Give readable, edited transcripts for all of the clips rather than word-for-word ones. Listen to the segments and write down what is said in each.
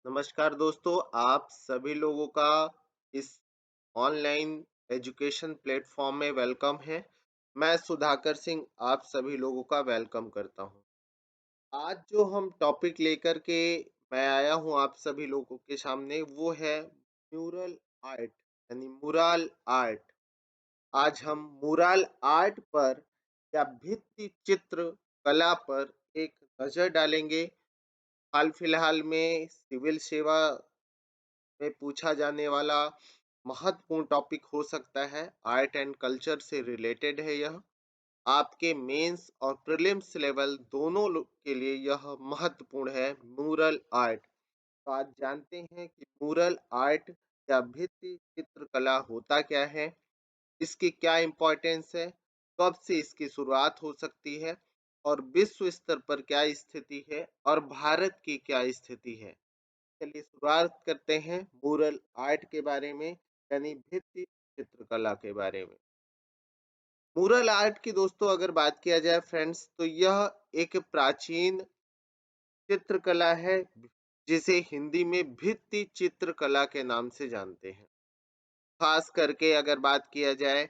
नमस्कार दोस्तों, आप सभी लोगों का इस ऑनलाइन एजुकेशन प्लेटफॉर्म में वेलकम है। मैं सुधाकर सिंह आप सभी लोगों का वेलकम करता हूं। आज जो हम टॉपिक लेकर के मैं आया हूं आप सभी लोगों के सामने वो है म्यूरल आर्ट यानी मुराल आर्ट। आज हम मुराल आर्ट पर या भित्ति चित्र कला पर एक नज़र डालेंगे। हाल फिलहाल में सिविल सेवा में पूछा जाने वाला महत्वपूर्ण टॉपिक हो सकता है। आर्ट एंड कल्चर से रिलेटेड है यह। आपके मेंस और प्रीलिम्स लेवल दोनों के लिए यह महत्वपूर्ण है म्यूरल आर्ट। तो आज जानते हैं कि म्यूरल आर्ट या भित्ति चित्रकला होता क्या है, इसकी क्या इम्पोर्टेंस है, कब से इसकी शुरुआत हो सकती है और विश्व स्तर पर क्या स्थिति है और भारत की क्या स्थिति है। चलिए शुरुआत करते हैं मूरल आर्ट के बारे में यानी भित्ति चित्रकला के बारे में। मूरल आर्ट की दोस्तों अगर बात किया जाए फ्रेंड्स तो यह एक प्राचीन चित्रकला है जिसे हिंदी में भित्ति चित्रकला के नाम से जानते हैं। खास करके अगर बात किया जाए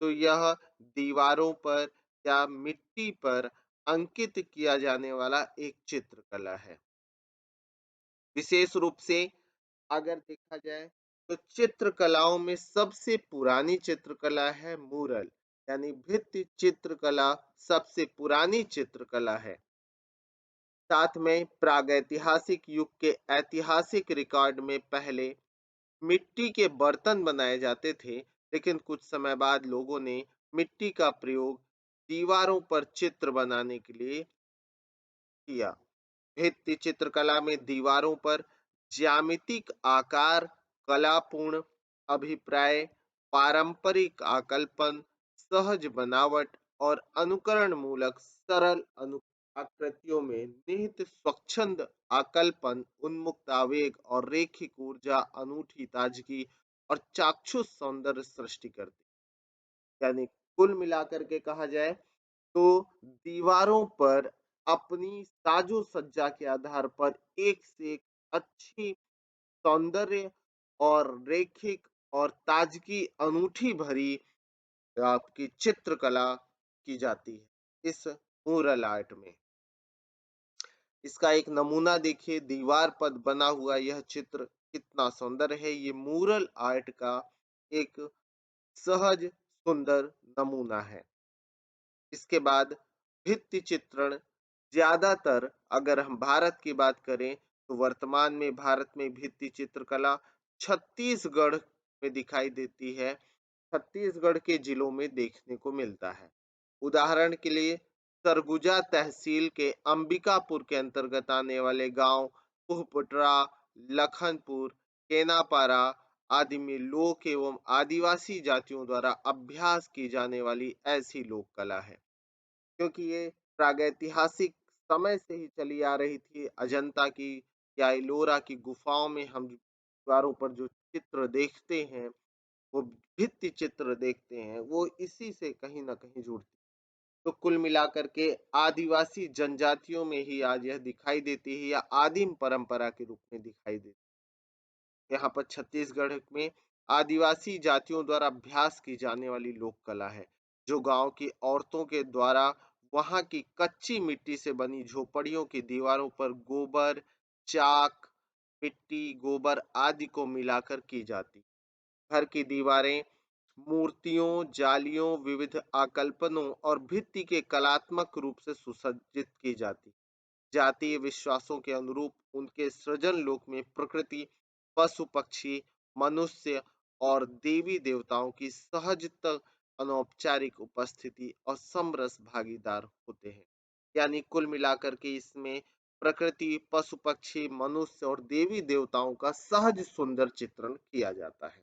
तो यह दीवारों पर या मिट्टी पर अंकित किया जाने वाला एक चित्रकला है। विशेष रूप से अगर देखा जाए तो चित्रकलाओं में सबसे पुरानी चित्रकला है मूरल यानी भित्ति चित्रकला सबसे पुरानी चित्रकला है। साथ में प्रागैतिहासिक युग के ऐतिहासिक रिकॉर्ड में पहले मिट्टी के बर्तन बनाए जाते थे, लेकिन कुछ समय बाद लोगों ने मिट्टी का प्रयोग दीवारों पर चित्र बनाने के लिए किया। भित्ति चित्रकला में दीवारों पर ज्यामितिक आकार, कलापूर्ण अभिप्राय, पारंपरिक आकल्पन, सहज बनावट और अनुकरण मूलक सरल आकृतियों में निहित स्वच्छंद आकल्पन, उन्मुक्त आवेग और रेखिक ऊर्जा अनूठी ताजगी और चाक्षुष सौंदर्य सृष्टि करती। यानी कुल मिलाकर के कहा जाए तो दीवारों पर अपनी साजो सज्जा के आधार पर एक से एक अच्छी सौंदर्य और रेखिक और ताजगी अनूठी भरी आपकी चित्रकला की जाती है इस मूरल आर्ट में। इसका एक नमूना देखिए, दीवार पर बना हुआ यह चित्र कितना सुंदर है। ये मूरल आर्ट का एक सहज सुंदर नमूना है। इसके बाद भित्ति चित्रण ज्यादातर अगर हम भारत की बात करें तो वर्तमान में भारत में भित्ति चित्रकला छत्तीसगढ़ में दिखाई देती है। छत्तीसगढ़ के जिलों में देखने को मिलता है। उदाहरण के लिए सरगुजा तहसील के अंबिकापुर के अंतर्गत आने वाले गांव पुहपटरा, लखनपुर, केनापारा आदि में लोक एवं आदिवासी जातियों द्वारा अभ्यास की जाने वाली ऐसी लोक कला है। क्योंकि ये प्रागैतिहासिक समय से ही चली आ रही थी। अजंता की या एलोरा की गुफाओं में हम दीवारों पर जो चित्र देखते हैं, वो भित्ति चित्र देखते हैं, वो इसी से कहीं न कहीं जुड़ती। तो कुल मिलाकर के आदिवासी जनजातियों में ही आज यह दिखाई देती है या आदिम परंपरा के रूप में दिखाई देती है। यहाँ पर छत्तीसगढ़ में आदिवासी जातियों द्वारा अभ्यास की जाने वाली लोक कला है, जो गांव की औरतों के द्वारा वहां की कच्ची मिट्टी से बनी झोपड़ियों की दीवारों पर गोबर, चाक, मिट्टी, गोबर आदि को मिलाकर की जाती। घर की दीवारें मूर्तियों, जालियों, विविध आकल्पनों और भित्ति के कलात्मक रूप से सुसज्जित की जाती। जातीय विश्वासों के अनुरूप उनके सृजन लोक में प्रकृति, पशु पक्षी, मनुष्य और देवी देवताओं की सहजत अनौपचारिक उपस्थिति और समरस भागीदार होते हैं। यानी कुल मिलाकर के इसमें प्रकृति, पशु पक्षी, मनुष्य और देवी देवताओं का सहज सुंदर चित्रण किया जाता है।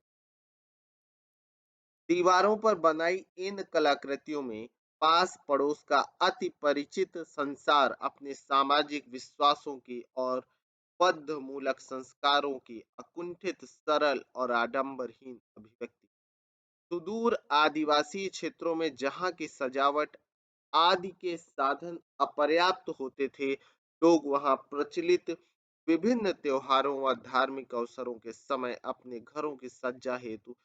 दीवारों पर बनाई इन कलाकृतियों में पास पड़ोस का अति परिचित संसार अपने सामाजिक विश्वासों की और बद्ध मूलक संस्कारों की अकुंठित, सरल और आडंबरहीन अभिव्यक्ति। सुदूर आदिवासी क्षेत्रों में जहाँ की सजावट आदि के साधन अपर्याप्त होते थे, लोग वहां प्रचलित विभिन्न त्योहारों व धार्मिक अवसरों के समय अपने घरों की सज्जा हेतु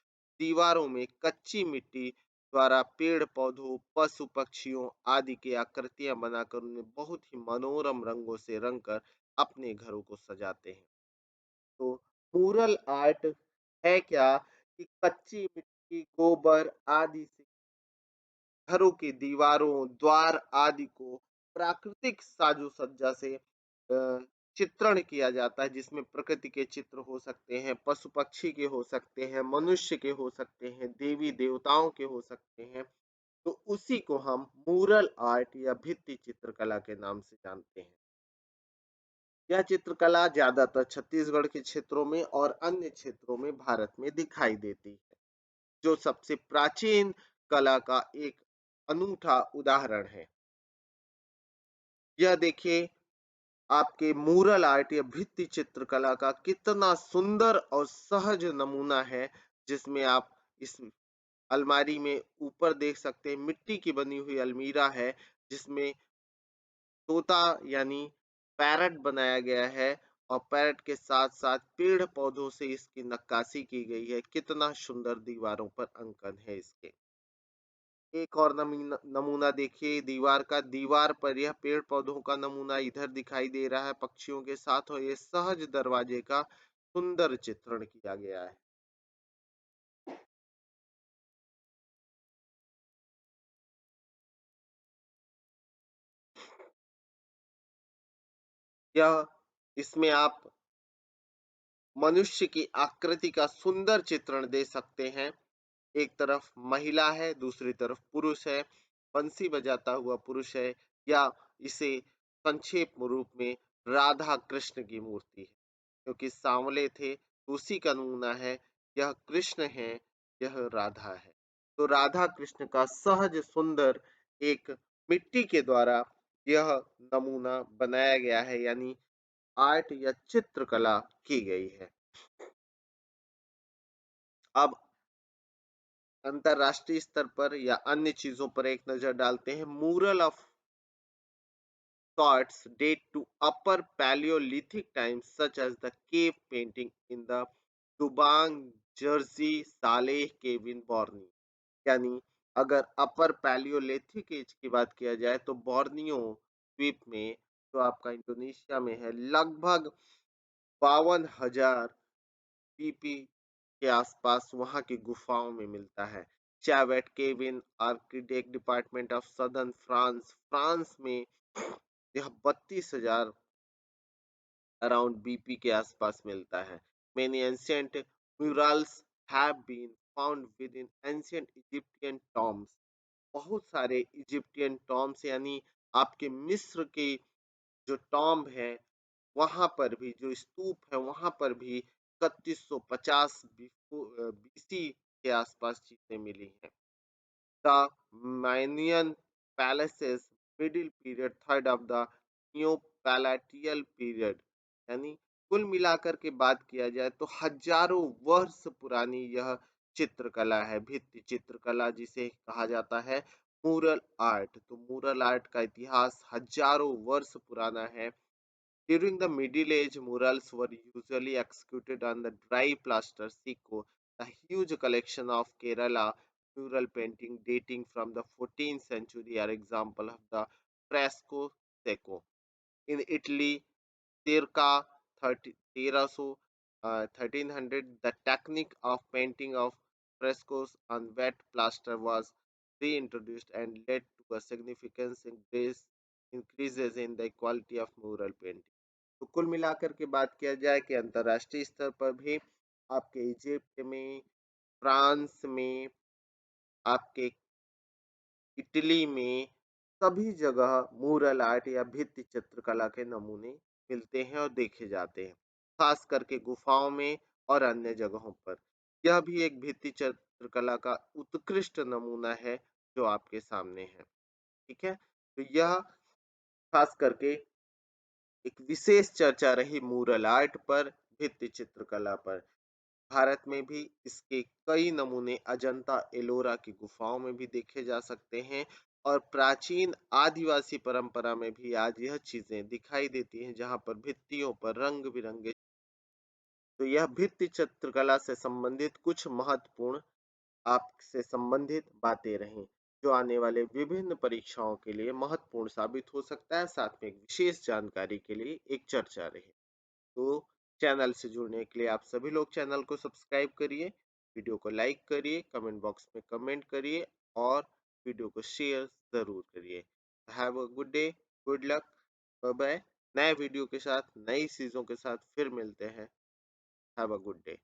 दीवारों में कच्ची मिट्टी द्वारा पेड़ पौधों पशु पक्षियों आदि की आकृतियां बनाकर उन्हें बहुत ही मनोरम रंगों से रंगकर अपने घरों को सजाते हैं। तो मूरल आर्ट है क्या कि कच्ची मिट्टी गोबर आदि से घरों की दीवारों, द्वार आदि को प्राकृतिक साजो-सज्जा से चित्रण किया जाता है, जिसमें प्रकृति के चित्र हो सकते हैं, पशु-पक्षी के हो सकते हैं, मनुष्य के हो सकते हैं, देवी-देवताओं के हो सकते हैं। तो उसी को हम मूरल आर्ट या भित्ति चित्रकला के नाम से जानते हैं। यह चित्रकला ज्यादातर छत्तीसगढ़ के क्षेत्रों में और अन्य क्षेत्रों में भारत में दिखाई देती है, जो सबसे प्राचीन कला का एक अनूठा उदाहरण है। यह देखिए आपके मूरल आर्ट या भित्ति चित्रकला का कितना सुंदर और सहज नमूना है, जिसमें आप इस अलमारी में ऊपर देख सकते हैं मिट्टी की बनी हुई अलमीरा है, जिसमें तोता यानी पैरट बनाया गया है और पैरट के साथ-साथ पेड़-पौधों से इसकी नक्काशी की गई है। कितना सुंदर दीवारों पर अंकन है इसके। एक और नमूना देखिए दीवार का, दीवार पर यह पेड़-पौधों का नमूना इधर दिखाई दे रहा है पक्षियों के साथ और ये सहज दरवाजे का सुंदर चित्रण किया गया है। यह इसमें आप मनुष्य की आकृति का सुंदर चित्रण दे सकते हैं। एक तरफ महिला है, दूसरी तरफ पुरुष है, बंसी बजाता हुआ पुरुष है या इसे संक्षेप रूप में राधा कृष्ण की मूर्ति है, क्योंकि सांवले थे तो उसी का नमूना है। यह कृष्ण है, यह राधा है। तो राधा कृष्ण का सहज सुंदर एक मिट्टी के द्वारा यह नमूना बनाया गया है, यानी आर्ट या चित्रकला की गई है। अब अंतरराष्ट्रीय स्तर पर या अन्य चीजों पर एक नजर डालते हैं। Mural of sorts date to upper Paleolithic times, such as the cave painting in the Dubang, Jersey, Saleh cave in Borneo. यानी अगर अपर पैलियोलिथिक एज की बात किया जाए तो बोर्नियो द्वीप में, जो आपका इंडोनेशिया में है, लगभग 52,000 पीपी के आसपास वहां की गुफाओं में मिलता है। Chauvet cave in architect department of southern France, France में यह 32,000 अराउंड बीपी के आसपास मिलता है। Many ancient murals have been found within ancient Egyptian tombs. बहुत सारे इजिप्टियन टॉम्स यानी आपके मिस्र के जो टॉम्ब है, वहां पर भी जो स्तूप है वहां पर भी 3150 बीसी के आसपास चीजें मिली हैं। The Mauryan palaces middle period third of the Neopalatial period, यानी कुल मिलाकर के बात किया जाए तो हजारों वर्ष पुरानी यह चित्रकला है, भित्ति चित्रकला जिसे कहा जाता है मूरल आर्ट। तो मूरल आर्ट का इतिहास हजारों वर्ष पुराना है। During the Middle Age, murals were usually executed on the dry plaster secco. The huge collection of Kerala mural painting dating from the 14th century are example of the fresco secco. In Italy, circa 1300, the technique of painting of frescoes on wet plaster was reintroduced and led to a significant increases in the quality of mural painting. तो कुल मिलाकर के बात किया जाए कि अंतर्राष्ट्रीय स्तर पर भी आपके इजिप्ट में, फ्रांस में, आपके इटली में, सभी जगह मूरल आर्ट या भित्ति चित्रकला के नमूने मिलते हैं और देखे जाते हैं, खास करके गुफाओं में और अन्य जगहों पर। यह भी एक भित्ति चित्रकला का उत्कृष्ट नमूना है जो आपके सामने है। ठीक है, तो यह खास करके एक विशेष चर्चा रही मूरल आर्ट पर, भित्ति चित्रकला पर। भारत में भी इसके कई नमूने अजंता एलोरा की गुफाओं में भी देखे जा सकते हैं और प्राचीन आदिवासी परंपरा में भी आज यह चीजें दिखाई देती हैं, जहाँ पर भित्तियों पर रंग-बिरंगे, तो यह भित्ति चित्रकला से संबंधित कुछ महत्वपूर्ण आपसे संबंधित बातें रहीं, जो आने वाले विभिन्न परीक्षाओं के लिए महत्वपूर्ण साबित हो सकता है, साथ में एक विशेष जानकारी के लिए एक चर्चा रही। तो चैनल से जुड़ने के लिए आप सभी लोग चैनल को सब्सक्राइब करिए, वीडियो को लाइक करिए, कमेंट बॉक्स में कमेंट करिए और वीडियो को शेयर ज़रूर करिए। Have a good day, good luck, bye bye. नए वीडियो के साथ, नई चीज़ों के साथ फिर मिलते हैं। Have a good day.